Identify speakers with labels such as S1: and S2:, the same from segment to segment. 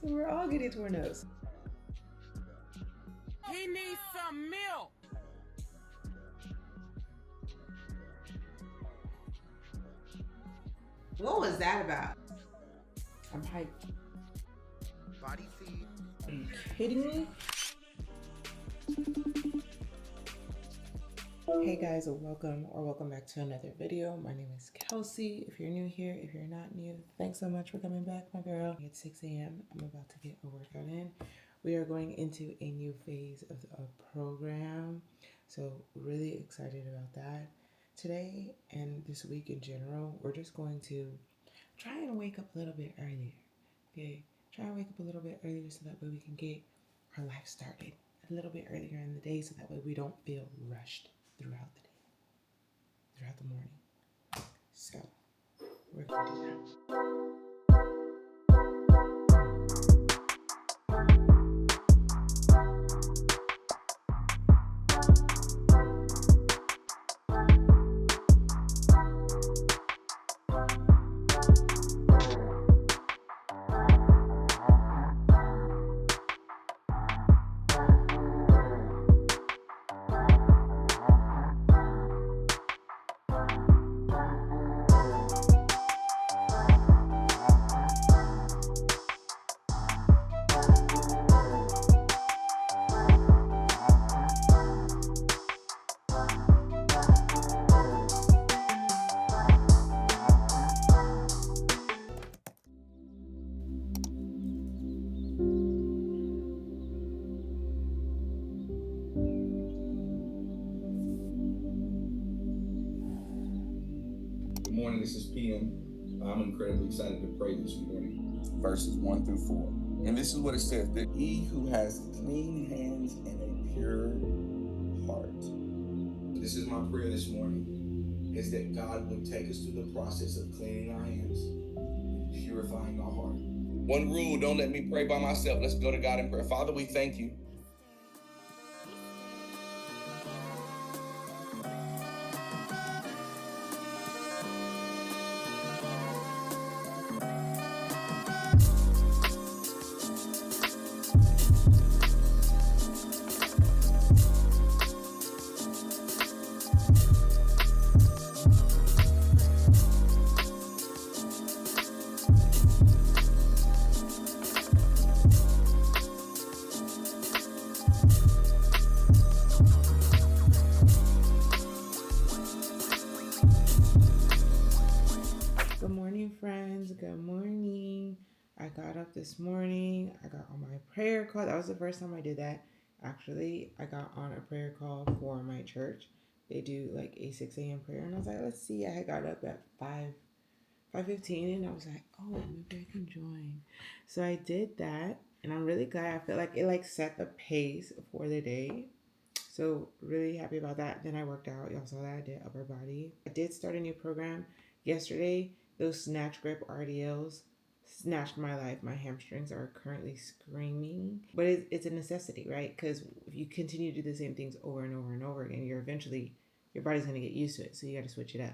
S1: We're all getting tornadoes.
S2: He needs some milk.
S1: What was that about? I'm hyped.
S3: Body feed.
S1: Are you kidding me? Hey guys, welcome back to another video. My name is Kelsey. If you're new here, if you're not new, thanks so much for coming back, my girl. It's 6 a.m. I'm about to get a workout in. We are going into a new phase of the program, so really excited about that. Today and this week in general, we're just going to try and wake up a little bit earlier. Okay, try and wake up a little bit earlier so that way we can get our life started a little bit earlier in the day, so that way we don't feel rushed throughout the day, throughout the morning. So we're gonna do that.
S4: Good morning, this is PM. I'm incredibly excited to pray this morning.
S5: Verses 1 through 4. And this is what it says, that he who has clean hands and a pure heart.
S4: This is my prayer this morning, is that God would take us through the process of cleaning our hands and purifying our heart.
S5: One rule, don't let me pray by myself. Let's go to God in prayer. Father, we thank you.
S1: Good morning, friends. Good morning. I got up this morning. I got on my prayer call. That was the first time I did that. Actually, I got on a prayer call for my church. They do like a 6 a.m. prayer, and I was like, let's see. I had got up at 5:15, and I was like, oh, maybe I can join. So I did that, and I'm really glad. I feel like it like set the pace for the day. So really happy about that. Then I worked out. Y'all saw that. I did upper body. I did start a new program yesterday. Those snatch grip RDLs snatched my life. My hamstrings are currently screaming, but it's a necessity, right? Because if you continue to do the same things over and over and over again, your body's gonna get used to it. So you got to switch it up.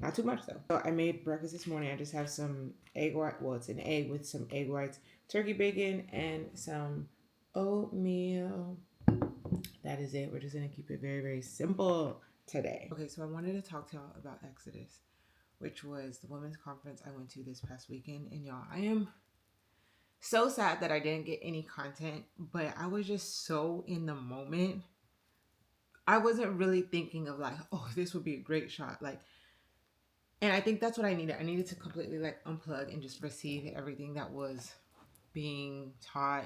S1: Not too much though. So I made breakfast this morning. I just have some egg white. Well, it's an egg with some egg whites, turkey bacon, and some oatmeal. That is it. We're just going to keep it very, very simple today. Okay, so I wanted to talk to y'all about Exodus, which was the women's conference I went to this past weekend. And y'all, I am so sad that I didn't get any content, but I was just so in the moment. I wasn't really thinking of like, oh, this would be a great shot. Like, and I think that's what I needed. I needed to completely like unplug and just receive everything that was being taught,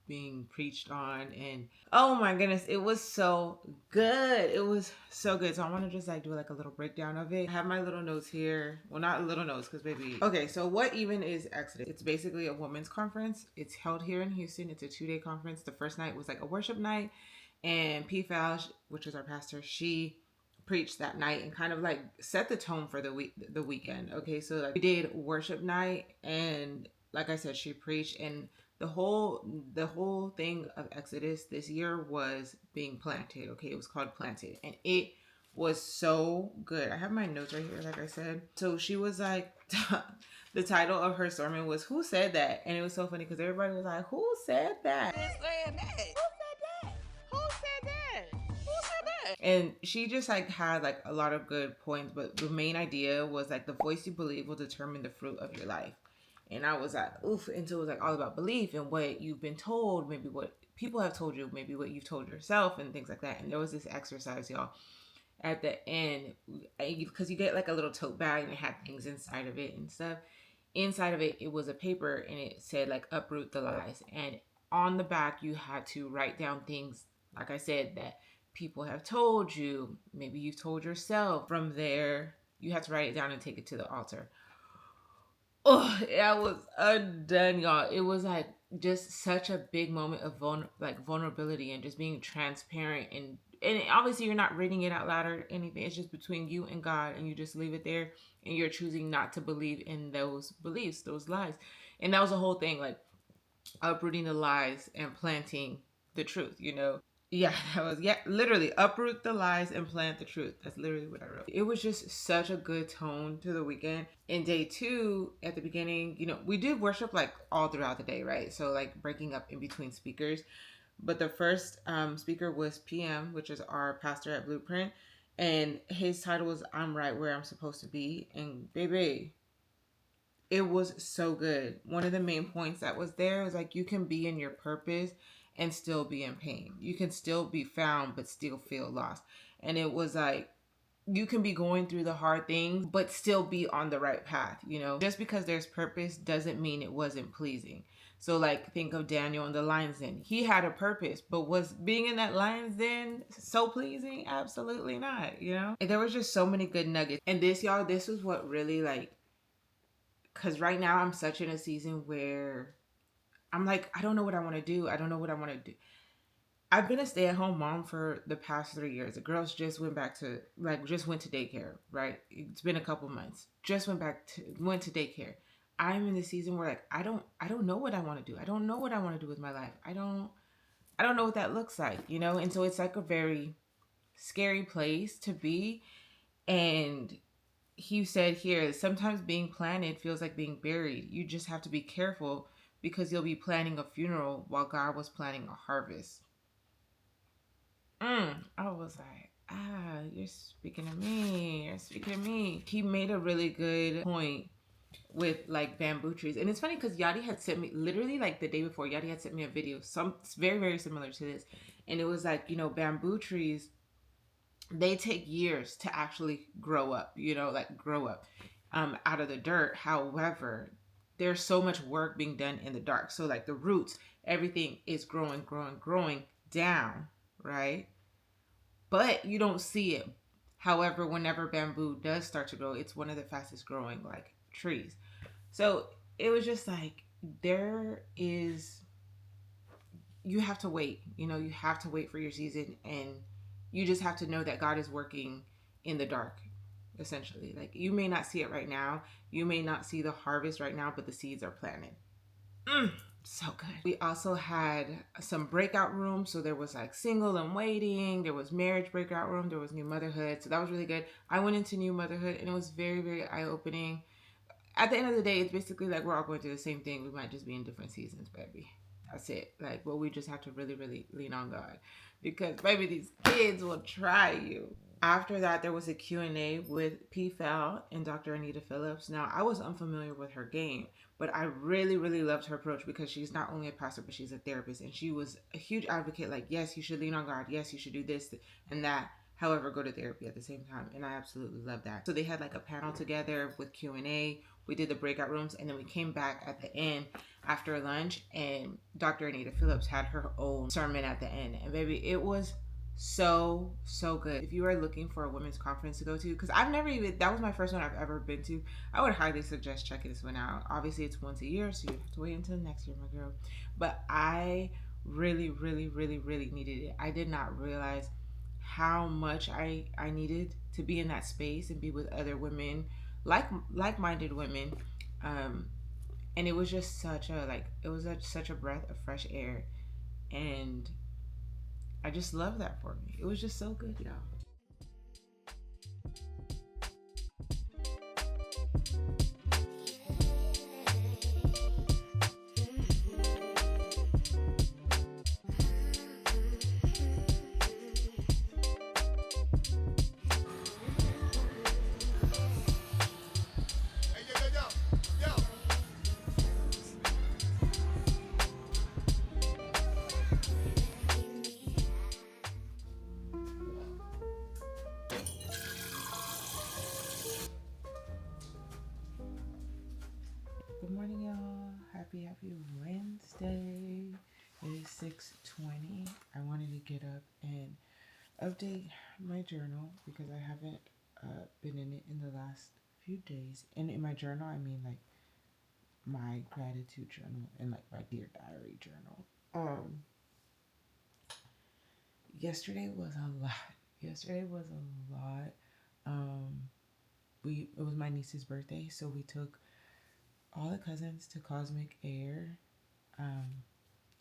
S1: being preached on. And oh my goodness, it was so good. It was so good. So I want to just like do like a little breakdown of it. I have my little notes here. Well, not little notes because baby. Okay, so what even is Exodus? It's basically a women's conference. It's held here in Houston. It's a 2-day conference. The first night was like a worship night, and P. Falsh, which is our pastor, she preached that night and kind of like set the tone for the weekend. Okay, so like we did worship night, and like I said, she preached, and the whole thing of Exodus this year was being planted. Okay, it was called Planted, and it was so good. I have my notes right here, like I said. So she was like, the title of her sermon was "Who Said That?" And it was so funny because everybody was like, "Who said that?" And she just like had like a lot of good points, but the main idea was like the voice you believe will determine the fruit of your life. And I was like, oof. And so it was like all about belief and what you've been told, maybe what people have told you, maybe what you've told yourself, and things like that. And there was this exercise, y'all, at the end, because you get like a little tote bag and it had things inside of it and stuff. Inside of it, it was a paper and it said like uproot the lies. And on the back, you had to write down things, like I said, that people have told you. Maybe you've told yourself. From there, you had to write it down and take it to the altar. Oh, I was done, y'all. It was like just such a big moment of vulnerability and just being transparent, and obviously you're not reading it out loud or anything. It's just between you and God, and you just leave it there, and you're choosing not to believe in those beliefs, those lies. And that was the whole thing, like uprooting the lies and planting the truth, you know? Yeah, that was, yeah, literally uproot the lies and plant the truth. That's literally what I wrote. It was just such a good tone to the weekend. In day two, at the beginning, you know, we did worship like all throughout the day, right? So like breaking up in between speakers. But the first speaker was PM, which is our pastor at Blueprint. And his title was "I'm Right Where I'm Supposed to Be." And baby, it was so good. One of the main points that was there was like you can be in your purpose and still be in pain. You can still be found but still feel lost. And it was like you can be going through the hard things but still be on the right path, you know? Just because there's purpose doesn't mean it wasn't pleasing. So like think of Daniel in the lion's den. He had a purpose, but was being in that lion's den so pleasing? Absolutely not, you know? And there was just so many good nuggets. And this, y'all, this was what really like, because right now I'm such in a season where I'm like, I don't know what I want to do. I don't know what I want to do. I've been a stay-at-home mom for the past 3 years. The girls just went back to just went to daycare, right? It's been a couple months. Just went to daycare. I'm in the season where like I don't know what I want to do. I don't know what I want to do with my life. I don't know what that looks like, you know? And so it's like a very scary place to be. And he said here, sometimes being planted feels like being buried. You just have to be careful because you'll be planning a funeral while God was planning a harvest. I was like, you're speaking to me. You're speaking to me. He made a really good point with like bamboo trees. And it's funny because Yadi had sent me, literally like the day before, Yadi had sent me a video, some very, very similar to this. And it was like, you know, bamboo trees, they take years to actually grow up, you know, like grow up out of the dirt. However, there's so much work being done in the dark. So like the roots, everything is growing down, right? But you don't see it. However, whenever bamboo does start to grow, it's one of the fastest growing like trees. So it was just like there is, you have to wait, you know, you have to wait for your season, and you just have to know that God is working in the dark, essentially. Like you may not see it right now, you may not see the harvest right now, but the seeds are planted. So good. We also had some breakout rooms. So there was like single and waiting, there was marriage breakout room, there was new motherhood. So that was really good. I went into new motherhood and it was very, very eye-opening. At the end of the day, it's basically like we're all going through the same thing. We might just be in different seasons, baby. That's it. Like, but we just have to really, really lean on God, because baby, these kids will try you. After that, there was a Q&A with P. Fal and Dr. Anita Phillips. Now, I was unfamiliar with her game, but I really, really loved her approach because she's not only a pastor, but she's a therapist. And she was a huge advocate, like, yes, you should lean on God. Yes, you should do this and that. However, go to therapy at the same time. And I absolutely love that. So they had like a panel together with Q&A. We did the breakout rooms, and then we came back at the end after lunch, and Dr. Anita Phillips had her own sermon at the end. And baby, it was so good. If you are looking for a women's conference to go to, because I've never even, that was my first one I've ever been to, I would highly suggest checking this one out. Obviously it's once a year, so you have to wait until next year, my girl. But I really needed it. I did not realize how much I needed to be in that space and be with other women, like-minded women. And it was just such a such a breath of fresh air, and I just love that for me. It was just so good, y'all. Good morning, y'all. Happy Wednesday. It is 6:20. I wanted to get up and update my journal because I haven't been in it in the last few days. And in my journal, I mean like my gratitude journal and like my Dear Diary journal. Yesterday was a lot. Yesterday was a lot. Um, it was my niece's birthday, so we took all the cousins to Cosmic Air. Um,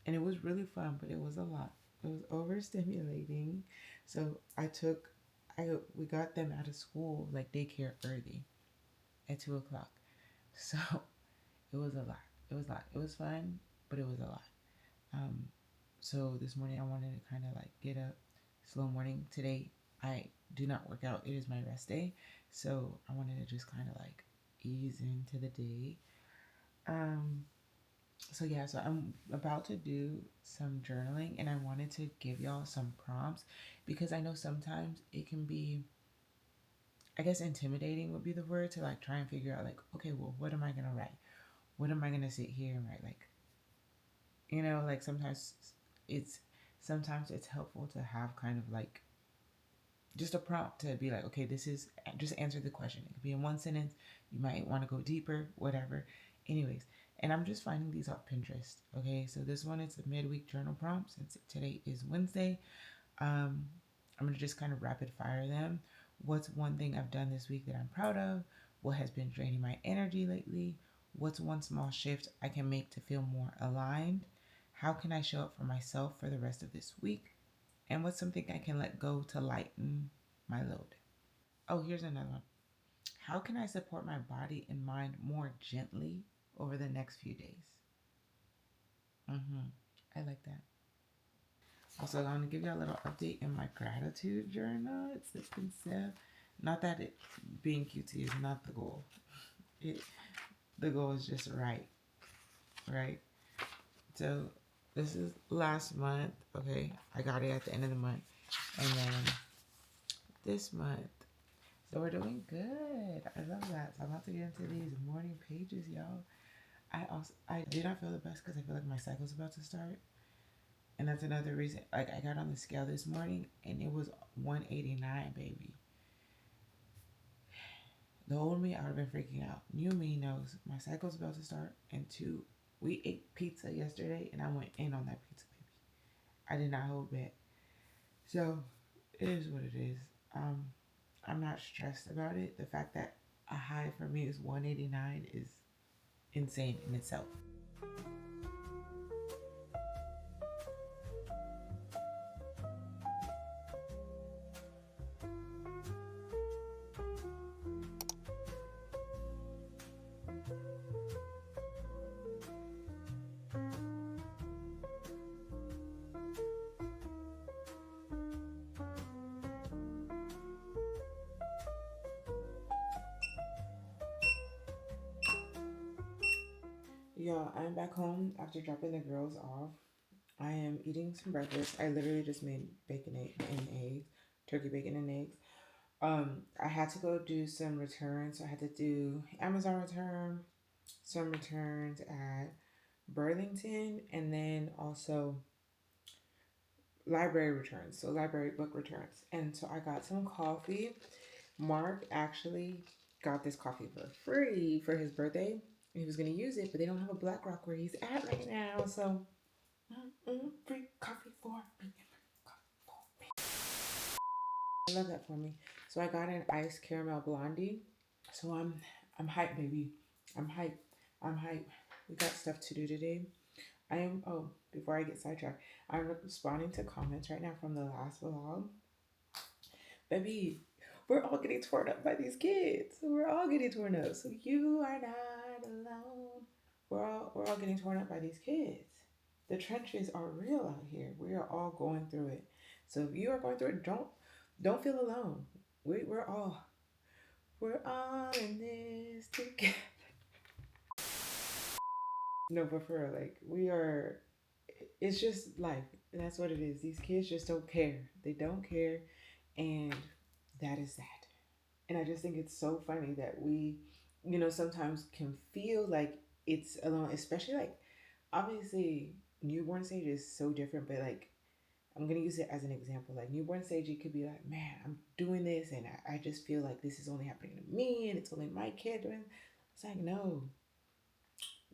S1: and it was really fun, but it was a lot. It was overstimulating. So we got them out of school, like daycare early at 2 o'clock. So it was a lot. It was a lot. It was fun, but it was a lot. Um, so this morning I wanted to kind of like get up, slow morning. Today I do not work out. It is my rest day. So I wanted to just kind of like ease into the day. Um, so yeah, so I'm about to do some journaling and I wanted to give y'all some prompts because I know sometimes it can be, I guess intimidating would be the word, to like try and figure out like, okay, well, what am I going to write? What am I going to sit here and write? Like, like it's sometimes it's helpful to have kind of like just a prompt to be like, okay, this is just answer the question. It could be in one sentence. You might want to go deeper, whatever. Anyways, and I'm just finding these off Pinterest. Okay, so this one is a midweek journal prompt since today is Wednesday. Um, I'm gonna just kind of rapid fire them. What's one thing I've done this week that I'm proud of? What has been draining my energy lately? What's one small shift I can make to feel more aligned? How can I show up for myself for the rest of this week? And what's something I can let go to lighten my load? Oh, here's another one. How can I support my body and mind more gently over the next few days? I like that. Also, I'm gonna give you a little update in my gratitude journal. It's been said. Not that it being cutesy is not the goal. It the goal is just right. So this is last month. Okay, I got it at the end of the month, and then this month. So we're doing good. I love that. So I'm about to get into these morning pages, y'all. I did not feel the best because I feel like my cycle's about to start. And that's another reason. Like I got on the scale this morning and it was 189, baby. The old me, I would have been freaking out. New me knows my cycle's about to start. And two, we ate pizza yesterday and I went in on that pizza, baby. I did not hold back. So it is what it is. Um, I'm not stressed about it. The fact that a high for me is 189 is insane in itself. Yeah, I'm back home after dropping the girls off. I am eating some breakfast. I literally just made bacon and eggs, turkey bacon and eggs. I had to go do some returns. So I had to do Amazon return, some returns at Burlington, and then also library returns. So library book returns. And so I got some coffee. Mark actually got this coffee for free for his birthday. He was gonna use it, but they don't have a Black Rock where he's at right now. So free coffee for me. I love that for me. So I got an iced caramel blondie. So I'm hyped, baby. I'm hyped. I'm hyped. We got stuff to do today. I am before I get sidetracked, I'm responding to comments right now from the last vlog. Baby, we're all getting torn up by these kids. We're all getting torn up. So you are not alone. We're all getting torn up by these kids. The trenches are real out here. We are all going through it. So if you are going through it, don't feel alone. We're all in this together. No, but for real, like we are. It's just life. That's what it is. These kids just don't care. They don't care, and that is that. And I just think it's so funny that we, sometimes can feel like it's alone, especially like obviously newborn stage is so different, but like I'm gonna use it as an example. Like newborn stage, it could be like, man, I'm doing this, and I just feel like this is only happening to me, and it's only my kid doing. It's like no,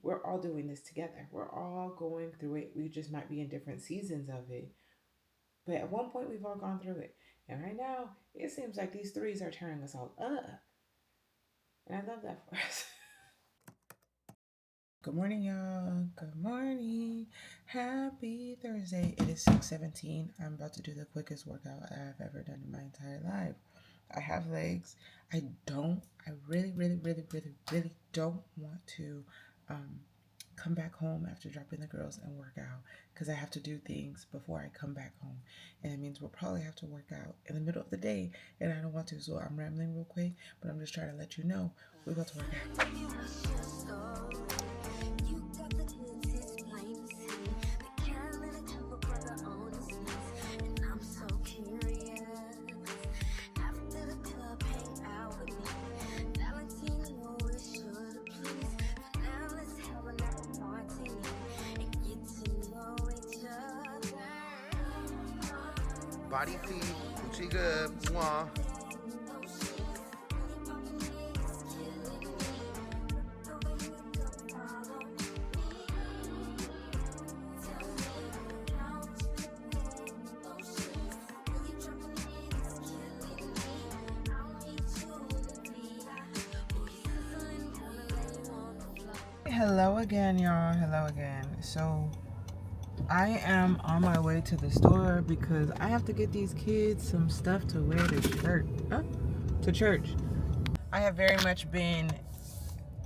S1: we're all doing this together. We're all going through it. We just might be in different seasons of it, but at one point we've all gone through it. And right now, it seems like these threes are tearing us all up, and I love that for us. Good morning, y'all. Good morning. Happy Thursday. It is 6:17. I'm about to do the quickest workout I've ever done in my entire life. I have legs. I really, really, really, really, really don't want to um, come back home after dropping the girls and work out because I have to do things before I come back home. And it means we'll probably have to work out in the middle of the day, and I don't want to. So I'm rambling real quick, but I'm just trying to let you know we're about to work out.
S3: Body feed, Gucci good, mwah.
S1: Hello again, y'all. Hello again. So, I am on my way to the store because I have to get these kids some stuff to wear to church. I have very much been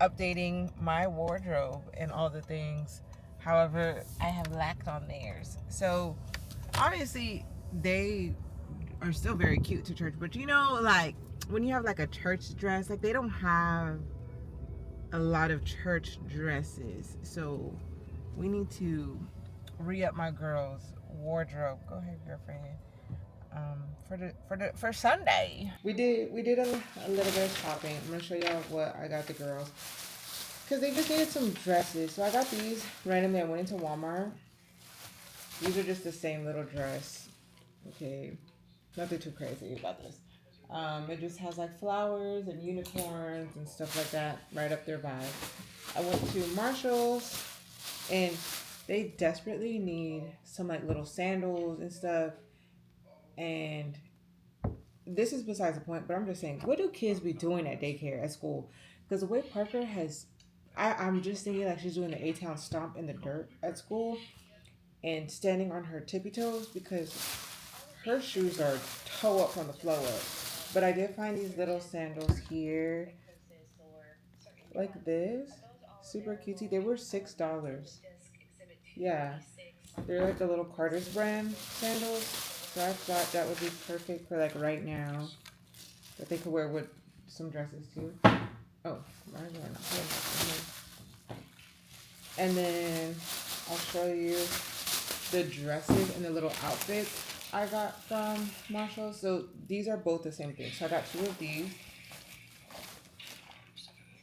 S1: updating my wardrobe and all the things. However, I have lacked on theirs. So, obviously, they are still very cute to church, but like when you have like a church dress, like they don't have a lot of church dresses. So, we need to re-up my girls' wardrobe. Go ahead, girlfriend. For Sunday, we did a little bit of shopping. I'm gonna show y'all what I got the girls because they just needed some dresses. So I got these randomly. I went into Walmart. These are just the same little dress. Okay, nothing too crazy about this. It just has like flowers and unicorns and stuff like that right up their vibe. I went to Marshall's and they desperately need some like little sandals and stuff. And this is besides the point, but I'm just saying, what do kids be doing at daycare at school? Because the way Parker has, I'm just thinking like she's doing the A-Town stomp in the dirt at school and standing on her tippy toes because her shoes are toe up from the floor up. But I did find these little sandals here, like this, super cutesy. They were $6. Yeah, they're like the little Carter's brand sandals. So I thought that would be perfect for like right now. That they could wear with some dresses too. Oh, why is that not here? And then I'll show you the dresses and the little outfits I got from Marshall. So these are both the same thing. So I got two of these.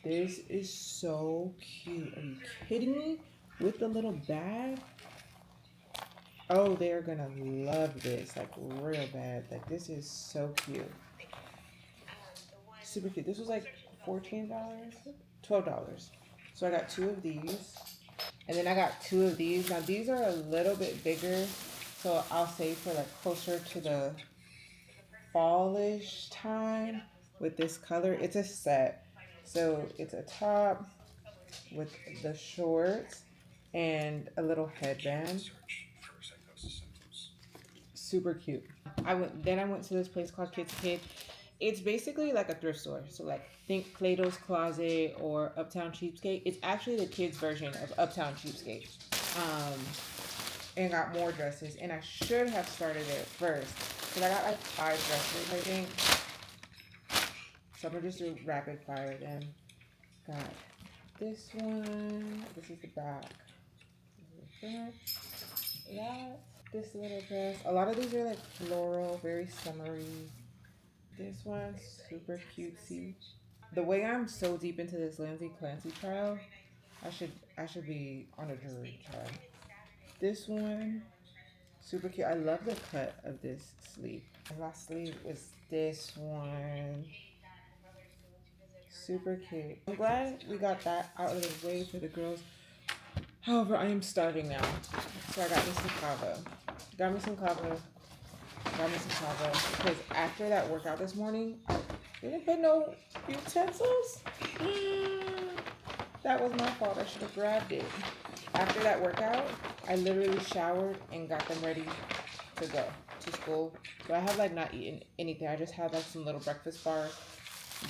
S1: This is so cute. Are you kidding me? With the little bag. Oh, they are gonna love this, like real bad. Like this is so cute. Super cute. This was like $14, $12. So I got two of these. And then I got two of these. Now these are a little bit bigger. So I'll say for like closer to the fallish time with this color. It's a set. So it's a top with the shorts and a little headband. Super cute. I went to this place called Kids Kid. It's basically like a thrift store. So like think Plato's Closet or Uptown Cheapskate. It's actually the kids version of Uptown Cheapskate. Um, and got more dresses. And I should have started it first because I got like 5 dresses, I think. So I'm gonna just do rapid fire then. Got this one. This is the back. This is the front. That. This little dress. A lot of these are like floral, very summery. This one's super cutesy. The way I'm so deep into this Lindsay Clancy trial, I should be on a jury trial. This one, super cute. I love the cut of this sleeve. And my sleeve is this one. Super cute. I'm glad we got that out of the way for the girls. However, I am starving now. So I got me some kava. Got me some kava. Got me some kava. Because after that workout this morning, I didn't put no utensils. That was my fault. I should have grabbed it. After that workout, I literally showered and got them ready to go to school. So I have like not eaten anything. I just had like some little breakfast bars.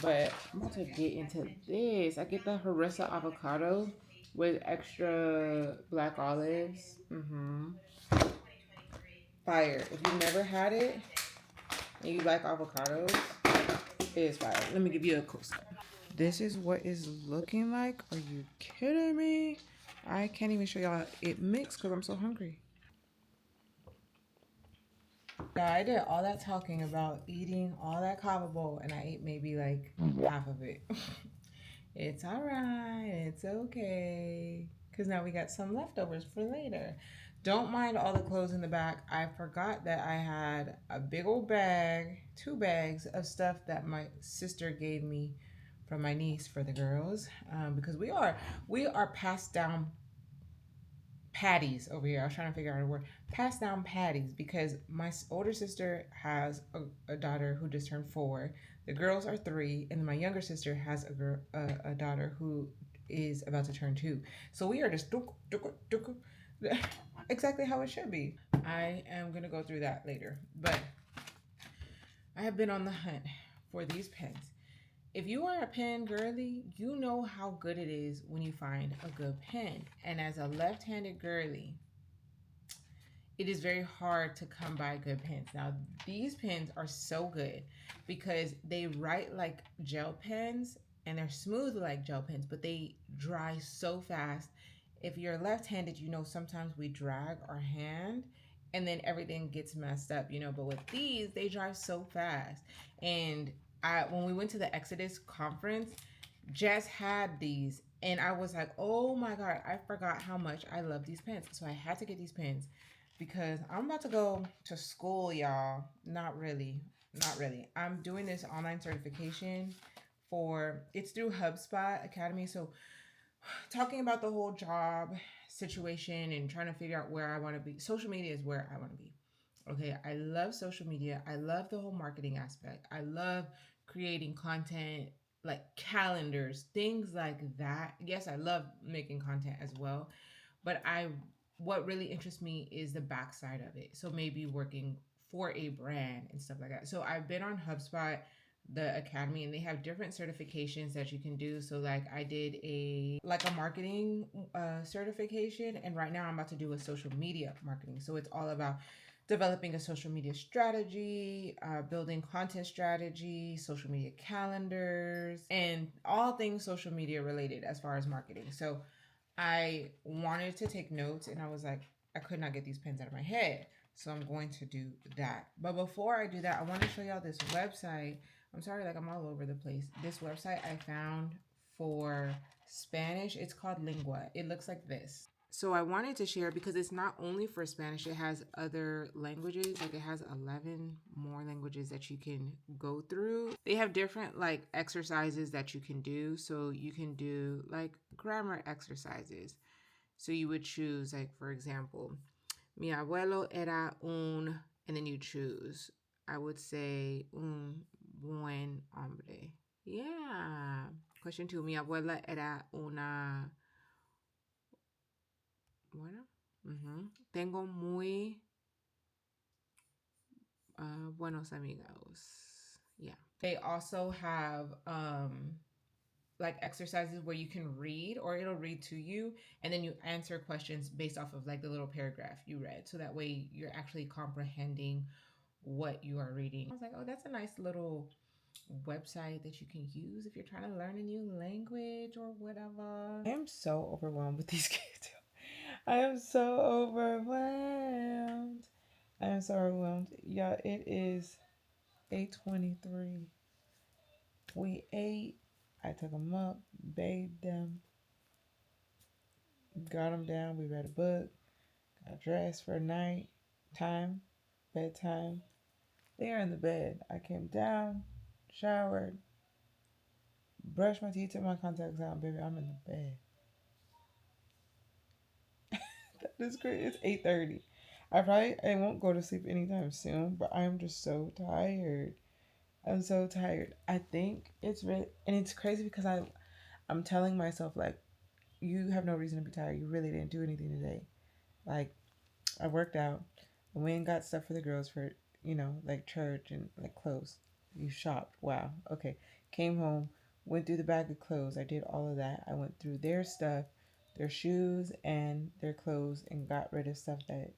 S1: But I'm about to get into this. I get the harissa avocado with extra black olives. Fire. If you've never had it and you like avocados, it is fire. Let me give you a close up. This is what it's looking like. Are you kidding me? I can't even show y'all it mixed because I'm so hungry. Now, I did all that talking about eating all that kava bowl and I ate maybe like half of it. It's all right. It's okay. Because now we got some leftovers for later. Don't mind all the clothes in the back. I forgot that I had a big old bag, 2 bags of stuff that my sister gave me from my niece for the girls. Because we are passed down patties over here. I was trying to figure out a word. Pass down patties because my older sister has a daughter who just turned 4. The girls are 3, and my younger sister has a daughter who is about to turn 2. So we are just exactly how it should be. I am gonna go through that later, but I have been on the hunt for these pens. If you are a pen girly, you know how good it is when you find a good pen. And as a left-handed girly, it is very hard to come by good pens. Now, these pens are so good because they write like gel pens and they're smooth like gel pens, but they dry so fast. If you're left-handed, you know sometimes we drag our hand and then everything gets messed up, but with these, they dry so fast. And when we went to the Exodus conference, Jess had these and I was like, oh my God, I forgot how much I love these pens. So I had to get these pens because I'm about to go to school, y'all. Not really. Not really. I'm doing this online certification it's through HubSpot Academy. So talking about the whole job situation and trying to figure out where I want to be. Social media is where I want to be. Okay, I love social media. I love the whole marketing aspect. I love creating content like calendars, things like that. Yes, I love making content as well, but what really interests me is the backside of it. So maybe working for a brand and stuff like that. So I've been on HubSpot, the academy, and they have different certifications that you can do. So like I did a marketing certification, and right now I'm about to do a social media marketing. So it's all about developing a social media strategy, building content strategy, social media calendars, and all things social media related as far as marketing. So I wanted to take notes and I was like, I could not get these pens out of my head. So I'm going to do that. But before I do that, I want to show y'all this website. I'm sorry, like I'm all over the place. This website I found for Spanish. It's called Lingua. It looks like this. So I wanted to share because it's not only for Spanish, it has other languages. Like it has 11 more languages that you can go through. They have different like exercises that you can do. So you can do like grammar exercises. So you would choose like, for example, mi abuelo era un, and then you choose. I would say un buen hombre. Yeah. Question 2, mi abuela era una buena. Tengo muy buenos amigos. Yeah. They also have like exercises where you can read or it'll read to you and then you answer questions based off of like the little paragraph you read. So that way you're actually comprehending what you are reading. I was like, oh, that's a nice little website that you can use if you're trying to learn a new language or whatever. I am so overwhelmed with these kids. I am so overwhelmed. I am so overwhelmed. Yeah, it is 8:23. We ate. I took them up, bathed them, Got them down. We read a book. Got dressed for night time, bedtime. They are in the bed. I came down, showered, brushed my teeth, took my contacts out. Baby, I'm in the bed. That is great. It's 8:30. I won't go to sleep anytime soon, but I'm just so tired. I'm so tired. I think it's really, and it's crazy because I'm telling myself like, you have no reason to be tired. You really didn't do anything today. Like, I worked out. I went and got stuff for the girls for, like church and like clothes. You shopped. Wow. Okay. Came home, went through the bag of clothes. I did all of that. I went through their stuff, their shoes and their clothes, and got rid of stuff that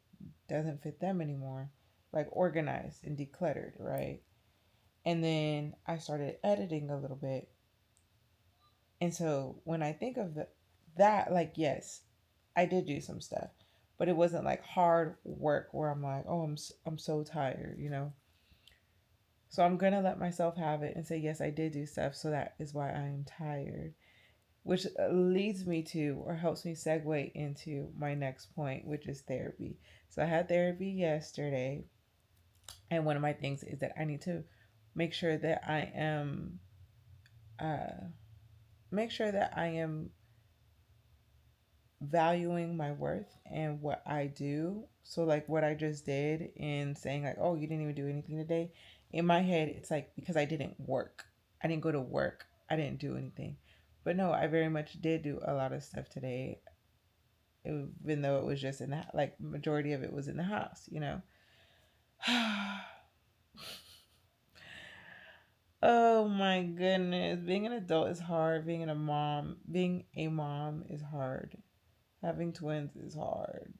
S1: doesn't fit them anymore. Like organized and decluttered, right? And then I started editing a little bit. And so when I think of that, like, yes, I did do some stuff, but it wasn't like hard work where I'm like, oh, I'm so tired. So I'm gonna let myself have it and say, yes, I did do stuff. So that is why I am tired, which leads me to or helps me segue into my next point, which is therapy. So I had therapy yesterday, and one of my things is that I need to make sure that I am uh, make sure that I am valuing my worth and what I do. So like what I just did in saying like, "Oh, you didn't even do anything today." In my head, it's like because I didn't work. I didn't go to work. I didn't do anything. But no, I very much did do a lot of stuff today, even though it was just in the like majority of it was in the house. Oh my goodness, being an adult is hard. Being a mom is hard. Having twins is hard.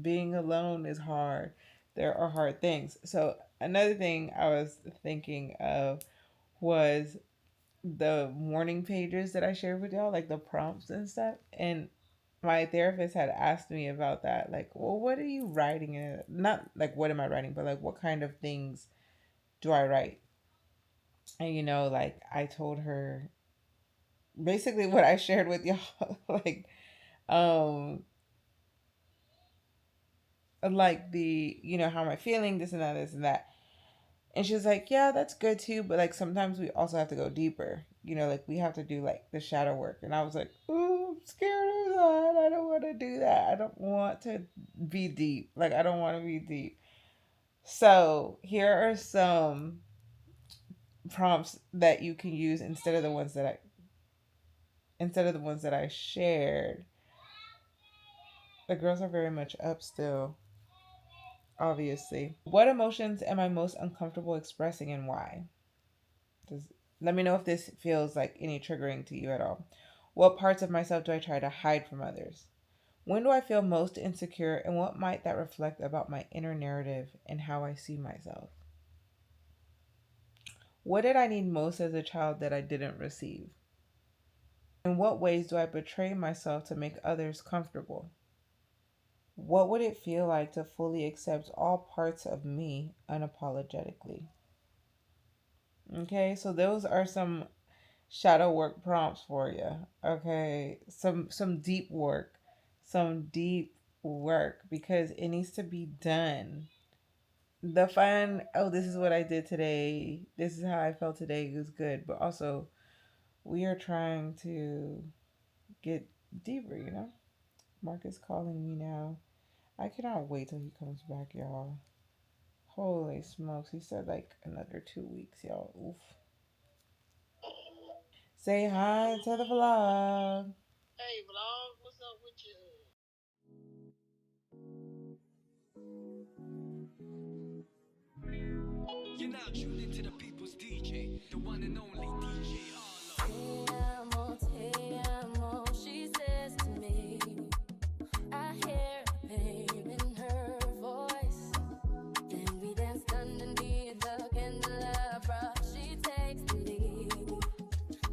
S1: Being alone is hard. There are hard things. So another thing I was thinking of was the morning pages that I shared with y'all, like the prompts and stuff. And my therapist had asked me about that. Like, well, what are you writing in it? Not like what am I writing, but like what kind of things do I write? And like I told her basically what I shared with y'all, um, like the how am I feeling, this and that, this and that. And she was like, yeah, that's good too, but like sometimes we also have to go deeper. Like we have to do like the shadow work. And I was like, ooh, I'm scared of that. I don't want to do that. I don't want to be deep. Like I don't want to be deep. So here are some prompts that you can use instead of the ones that I shared. The girls are very much up still, obviously. What emotions am I most uncomfortable expressing and why? Does Let me know if this feels like any triggering to you at all. What parts of myself do I try to hide from others? When do I feel most insecure and what might that reflect about my inner narrative and how I see myself? What did I need most as a child that I didn't receive? In what ways do I betray myself to make others comfortable? What would it feel like to fully accept all parts of me unapologetically? Okay, so those are some shadow work prompts for you. Okay, some deep work, some deep work because it needs to be done. The fun, oh, this is what I did today. This is how I felt today was good, but also we are trying to get deeper. Mark is calling me now. I cannot wait till he comes back, y'all. Holy smokes. He said like another 2 weeks, y'all. Oof. Say hi to the vlog. Hey, vlog. What's up with you?
S2: You're now tuned into the people's DJ, the one and only DJ Arlo. Te amo, she says to me. I hear pain in her voice. Then we danced underneath the candelabra. She takes the lead.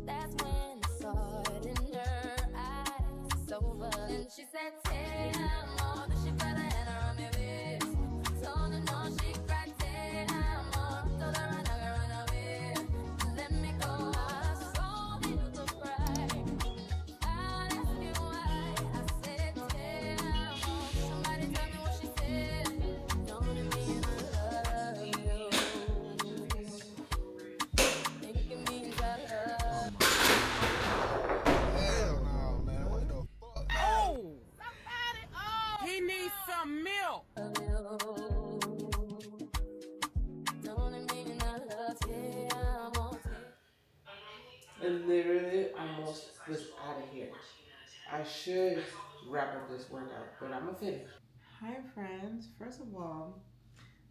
S2: That's when I saw it in her eyes. It's over. And she said, te amo. Then she put her hand around my waist. Told her no, she cried, te amo. Told her I'm not gonna run away. Let me go. I saw me to cry. I asked you why. I said,
S1: I should wrap up this workout, but I'm gonna finish. Hi, friends. First of all,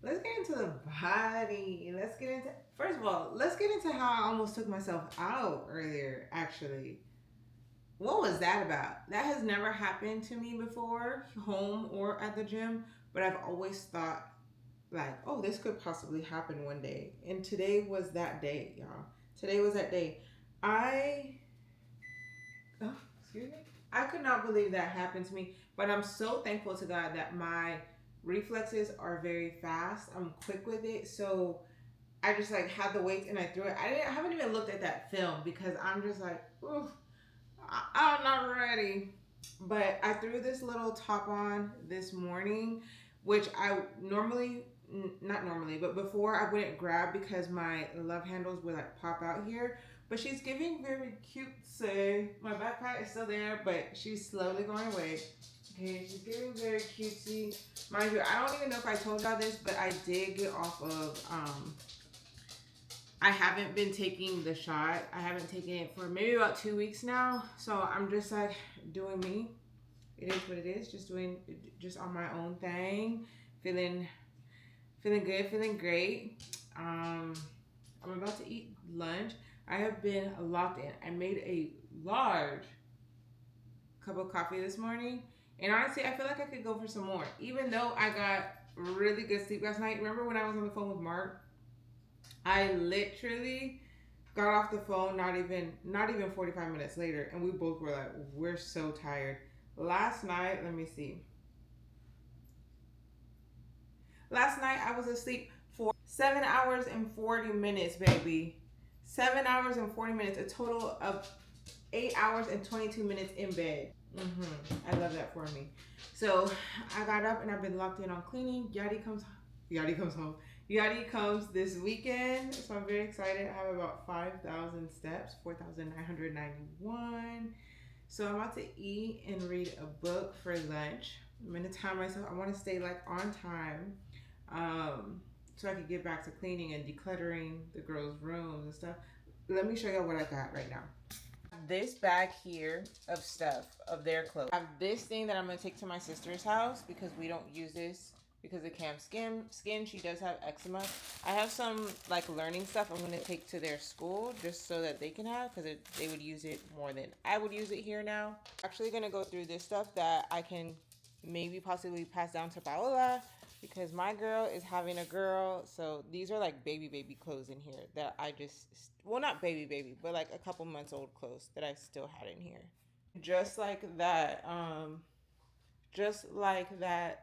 S1: let's get into the body. First of all, let's get into how I almost took myself out earlier, actually. What was that about? That has never happened to me before, home or at the gym, but I've always thought, like, oh, this could possibly happen one day. And today was that day, y'all. Today was that day. I Oh, excuse me. I could not believe that happened to me, but I'm so thankful to God that my reflexes are very fast. I'm quick with it, so I just like had the weights and I threw it. I haven't even looked at that film because I'm just like, oof, I'm not ready. But I threw this little top on this morning, which I normally, not normally, but before I wouldn't grab because my love handles would like pop out here. But she's giving very cute. Say my backpack is still there, but she's slowly going away. Okay, she's getting very cutesy. Mind you, I don't even know if I told y'all this, but I did get off of I haven't been taking the shot. I haven't taken it for maybe about 2 weeks now. So I'm just like doing me. It is what it is. Just doing just on my own thing. Feeling good, feeling great. I'm about to eat lunch. I have been locked in. I made a large cup of coffee this morning. And honestly, I feel like I could go for some more. Even though I got really good sleep last night. Remember when I was on the phone with Mark? I literally got off the phone not even 45 minutes later and we both were like, we're so tired. Last night, let me see. Last night I was asleep for 7 hours and 40 minutes, baby. 7 hours and 40 minutes, a total of 8 hours and 22 minutes in bed. I love that for me. So I got up and I've been locked in on cleaning. Yadi comes home. Yadi comes this weekend, so I'm very excited. I have about 5,000 steps, 4,991. So I'm about to eat and read a book for lunch. I'm gonna time myself. I want to stay like on time, so I can get back to cleaning and decluttering the girls' rooms and stuff. Let me show y'all what I got right now. This bag here of stuff of their clothes. I have this thing that I'm gonna take to my sister's house because we don't use this because of Cam's skin. She does have eczema. I have some like learning stuff I'm gonna take to their school just so that they can have because they would use it more than I would use it here now. Actually gonna go through this stuff that I can maybe possibly pass down to Paola because my girl is having a girl. So these are like baby clothes in here that I just, well, not baby, but like a couple months old clothes that I still had in here. Just like that,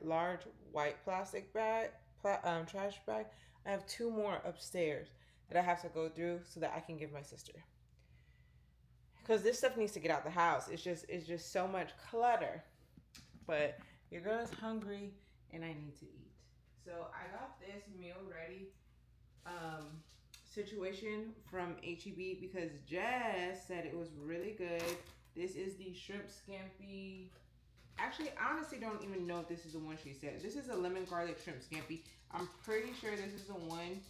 S1: large white plastic bag, trash bag. I have two more upstairs that I have to go through so that I can give my sister. Because this stuff needs to get out the house. It's just so much clutter. But your girl is hungry and I need to eat. So I got this meal ready situation from HEB because Jess said it was really good. This is the shrimp scampi. Actually, I honestly don't even know if this is the one she said. This is a lemon garlic shrimp scampi. I'm pretty sure this is the one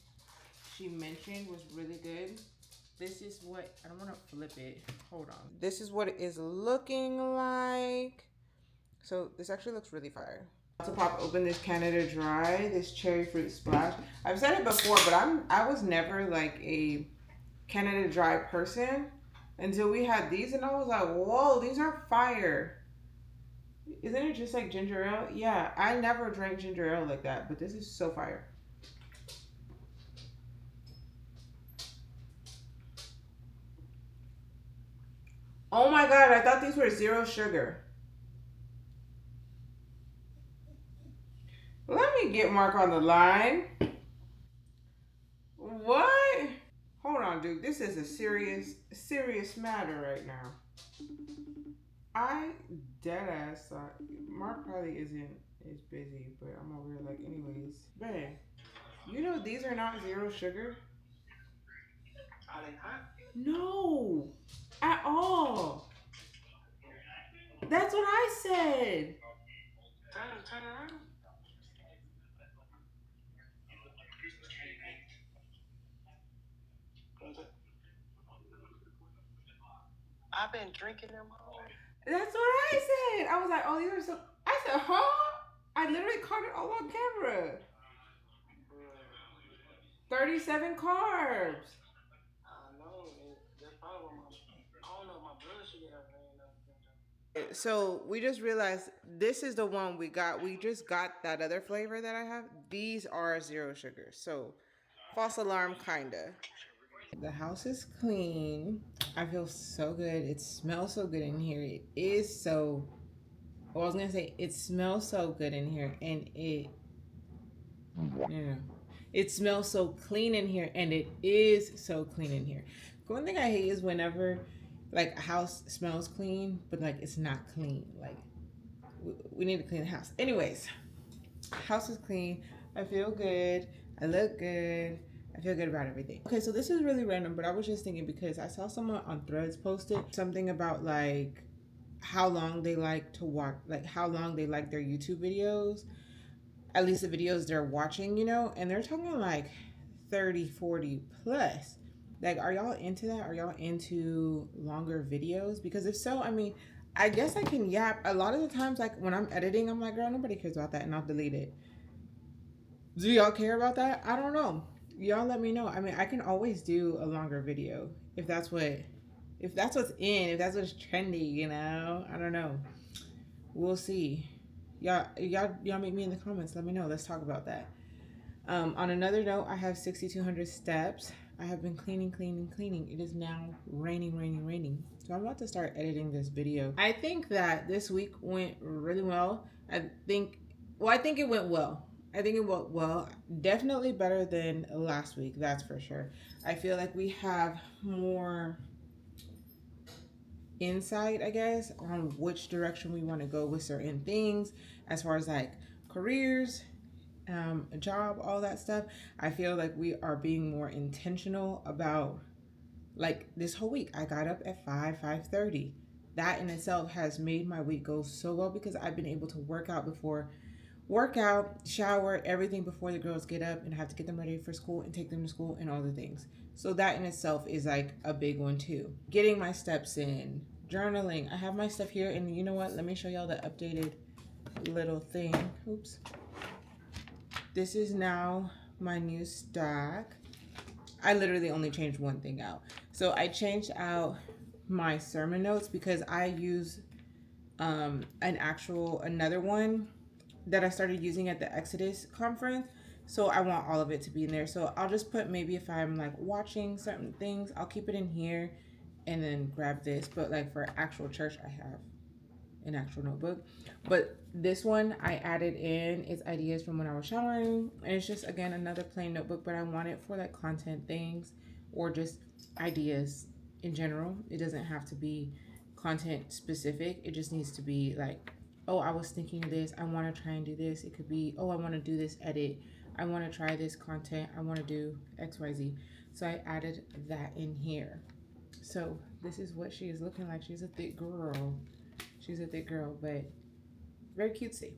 S1: she mentioned was really good. This is what, I don't want to flip it. Hold on. This is what it is looking like. So this actually looks really fire. To pop open this Canada Dry, this cherry fruit splash. I've said it before, but I was never like a Canada Dry person until we had these, and I was like, whoa, these are fire. Isn't it just like ginger ale? Yeah, I never drank ginger ale like that, but this is so fire. Oh my god, I thought these were zero sugar. Let me get Mark on the line. What? Hold on, dude. This is a serious matter right now. I dead ass thought Mark probably isn't is busy, but I'm over here like anyways. Babe, you know these are not zero sugar? No, at all. That's what I said. That's what I said. I was like, oh, these are so. I said, huh? I literally caught it all on camera. 37 carbs. So we just realized this is the one we got. We just got that other flavor that I have. These are zero sugar. So false alarm, kinda. The house is clean. I feel so good. It smells so good in here. It is so. Well, I was gonna say it smells so good in here, and yeah, it smells so clean in here, and it is so clean in here. One thing I hate is whenever, like, a house smells clean, but like it's not clean. Like we need to clean the house. Anyways, house is clean. I feel good. I look good. I feel good about everything. Okay, so this is really random, but I was just thinking because I saw someone on Threads posted something about like how long they like to watch, like how long they like their YouTube videos, at least the videos they're watching, and they're talking like 30, 40 plus. Like, are y'all into that? Are y'all into longer videos? Because if so, I mean, I guess I can yap. A lot of the times, like when I'm editing, I'm like, girl, nobody cares about that, and I'll delete it. Do y'all care about that? I don't know. Y'all let me know. I mean, I can always do a longer video if that's what's in, if that's what's trendy, I don't know. We'll see. Y'all meet me in the comments. Let me know. Let's talk about that. On another note, I have 6,200 steps. I have been cleaning, cleaning, cleaning. It is now raining, raining, raining. So I'm about to start editing this video. I think that this week went really well. I think it went well. I think it went well. Definitely better than last week, that's for sure. I feel like we have more insight, I guess, on which direction we want to go with certain things as far as like careers, a job, all that stuff. I feel like we are being more intentional about, like, this whole week. I got up at 5:30. That in itself has made my week go so well because I've been able to work out, shower, everything before the girls get up and have to get them ready for school and take them to school and all the things. So that in itself is like a big one too. Getting my steps in, journaling. I have my stuff here, and you know what? Let me show y'all the updated little thing. Oops. This is now my new stack. I literally only changed one thing out. So I changed out my sermon notes because I use another one that I started using at the Exodus conference. So I want all of it to be in there. So I'll just put, maybe if I'm like watching certain things, I'll keep it in here and then grab this. But like for actual church, I have an actual notebook. But this one I added in its ideas from when I was showering. And it's just, again, another plain notebook, but I want it for like content things or just ideas in general. It doesn't have to be content specific. It just needs to be like, oh, I was thinking of this. I want to try and do this. It could be, oh, I want to do this edit. I want to try this content. I want to do XYZ. So I added that in here. So this is what she is looking like. She's a thick girl. She's a thick girl, but very cutesy.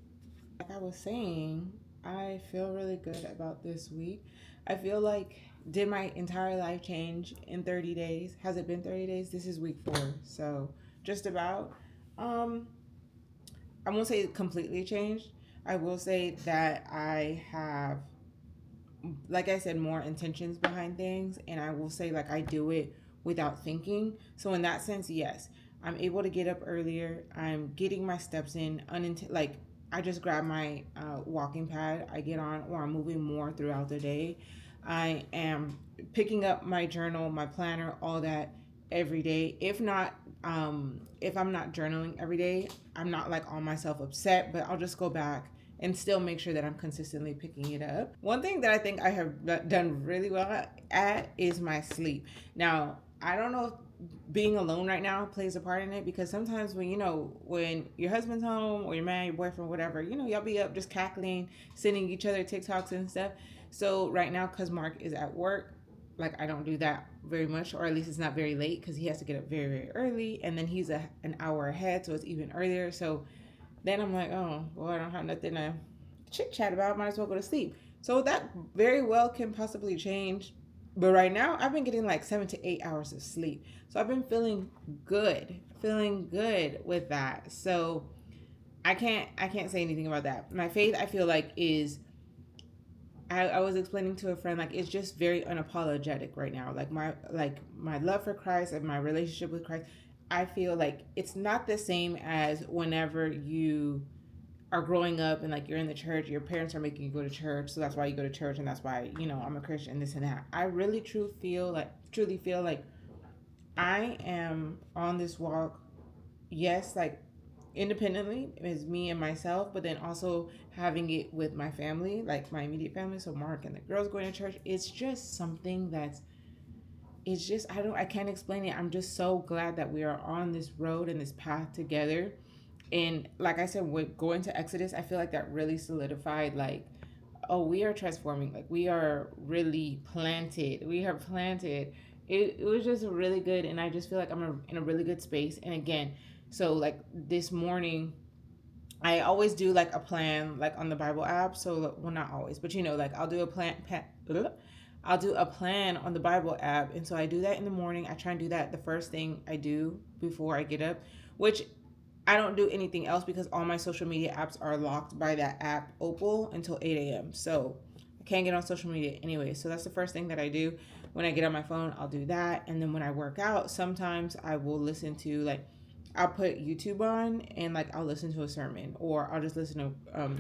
S1: Like I was saying, I feel really good about this week. I feel like, did my entire life change in 30 days? Has it been 30 days? This is week 4. So just about. I won't say completely changed. I will say that I have, like I said, more intentions behind things, and I will say like I do it without thinking. So in that sense, yes, I'm able to get up earlier. I'm getting my steps in. Like I just grab my walking pad. I get on, or I'm moving more throughout the day. I am picking up my journal, my planner, all that every day. If I'm not journaling every day, I'm not like on myself upset, but I'll just go back and still make sure that I'm consistently picking it up. One thing that I think I have done really well at is my sleep. Now, I don't know if being alone right now plays a part in it, because sometimes when your husband's home or your man, your boyfriend, whatever, y'all be up just cackling, sending each other TikToks and stuff. So right now, because Mark is at work, like I don't do that very much, or at least it's not very late, because he has to get up very, very early, and then he's an hour ahead, so it's even earlier. So then I'm like, oh, well, I don't have nothing to chit chat about. Might as well go to sleep. So that very well can possibly change But right now, I've been getting like 7 to 8 hours of sleep. So I've been feeling good with that. So I can't say anything about that. My faith, I feel like, is I was explaining to a friend, like, it's just very unapologetic right now. Like my love for Christ and my relationship with Christ, I feel like it's not the same as whenever you are growing up and like you're in the church, your parents are making you go to church, so that's why you go to church, and that's why, I'm a Christian, this and that. I really truly feel like I am on this walk, yes, like independently as me and myself, but then also having it with my family, like my immediate family. So Mark and the girls going to church. It's just something that's it's just I can't explain it. I'm just so glad that we are on this road and this path together. And like I said, with going to Exodus, I feel like that really solidified, like, oh, we are transforming, like we are really planted, we are planted. It was just really good, and I just feel like in a really good space. And again, so like this morning, I always do like a plan, like on the Bible app. So, well, not always, but like I'll do a I'll do a plan on the Bible app. And so I do that in the morning. I try and do that the first thing I do before I get up, which I don't do anything else because all my social media apps are locked by that app Opal until 8 a.m. So I can't get on social media anyway. So that's the first thing that I do. When I get on my phone, I'll do that. And then when I work out, sometimes I will listen to, like, I'll put YouTube on and like I'll listen to a sermon, or I'll just listen to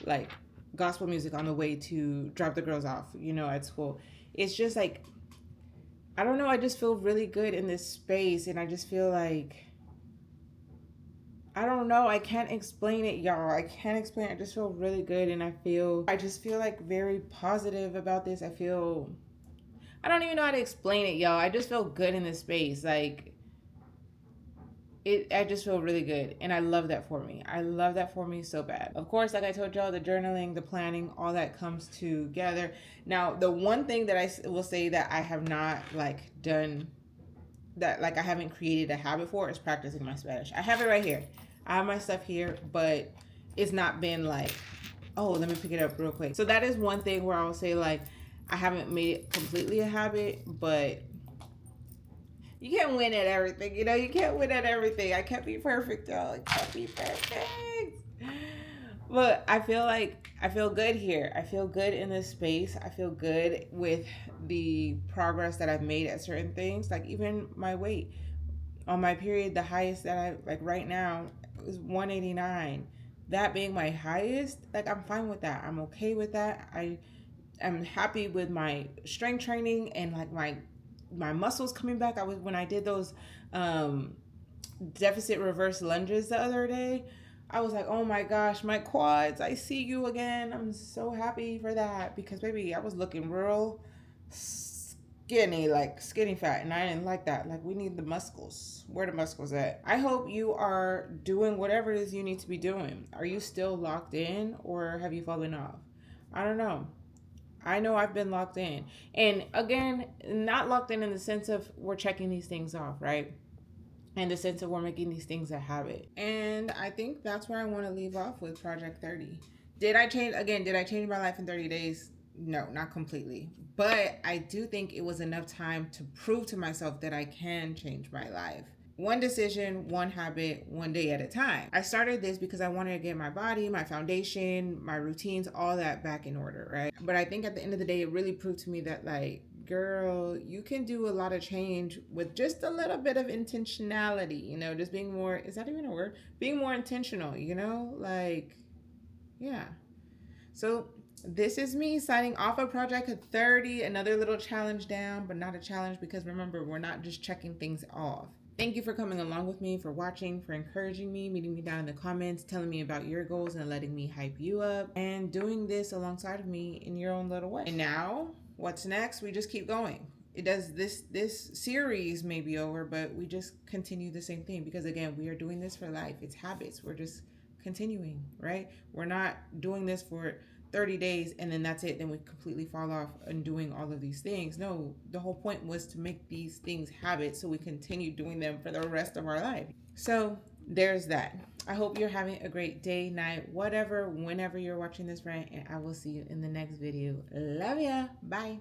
S1: like gospel music on the way to drop the girls off, at school. It's just like, I don't know, I just feel really good in this space, and I just feel like, I don't know. I can't explain it, y'all. I can't explain it. I just feel really good, and I just feel like very positive about this. I don't even know how to explain it, y'all. I just feel good in this space. Like, I just feel really good, and I love that for me. I love that for me so bad. Of course, like I told y'all, the journaling, the planning, all that comes together. Now, the one thing that I will say that I have not like done, that like I haven't created a habit for, is practicing my Spanish. I have it right here. I have my stuff here, but it's not been like, oh, let me pick it up real quick. So that is one thing where I'll say, like, I haven't made it completely a habit, but you can't win at everything. You can't win at everything. I can't be perfect, y'all. I can't be perfect. But I feel like I feel good here. I feel good in this space. I feel good with the progress that I've made at certain things. Like even my weight on my period, the highest that I like right now is 189. That being my highest, like I'm fine with that. I'm okay with that. I'm happy with my strength training and like my muscles coming back. When I did those deficit reverse lunges the other day, I was like, oh my gosh, my quads, I see you again. I'm so happy for that, because baby, I was looking real skinny, like skinny fat, and I didn't like that. Like, we need the muscles. Where the muscles at? I hope you are doing whatever it is you need to be doing. Are you still locked in, or have you fallen off? I don't know. I know I've been locked in. And again, not locked in the sense of we're checking these things off, right? In the sense of we're making these things a habit. And I think that's where I want to leave off with Project 30. Did I change my life in 30 days? No, not completely. But I do think it was enough time to prove to myself that I can change my life. One decision, one habit, one day at a time. I started this because I wanted to get my body, my foundation, my routines, all that back in order, right? But I think at the end of the day, it really proved to me that, like, girl, you can do a lot of change with just a little bit of intentionality, just being more, is that even a word? Being more intentional, like, yeah. So this is me signing off of Project 30, another little challenge down, but not a challenge, because remember, we're not just checking things off. Thank you for coming along with me, for watching, for encouraging me, meeting me down in the comments, telling me about your goals and letting me hype you up, and doing this alongside of me in your own little way. And now, what's next? We just keep going. It does this series may be over, but we just continue the same thing, because again, we are doing this for life. It's habits. We're just continuing, right? We're not doing this for 30 days and then that's it, then we completely fall off and doing all of these things. No, the whole point was to make these things habits so we continue doing them for the rest of our life. So there's that. I hope you're having a great day, night, whatever, whenever you're watching this, right? And I will see you in the next video. Love ya. Bye.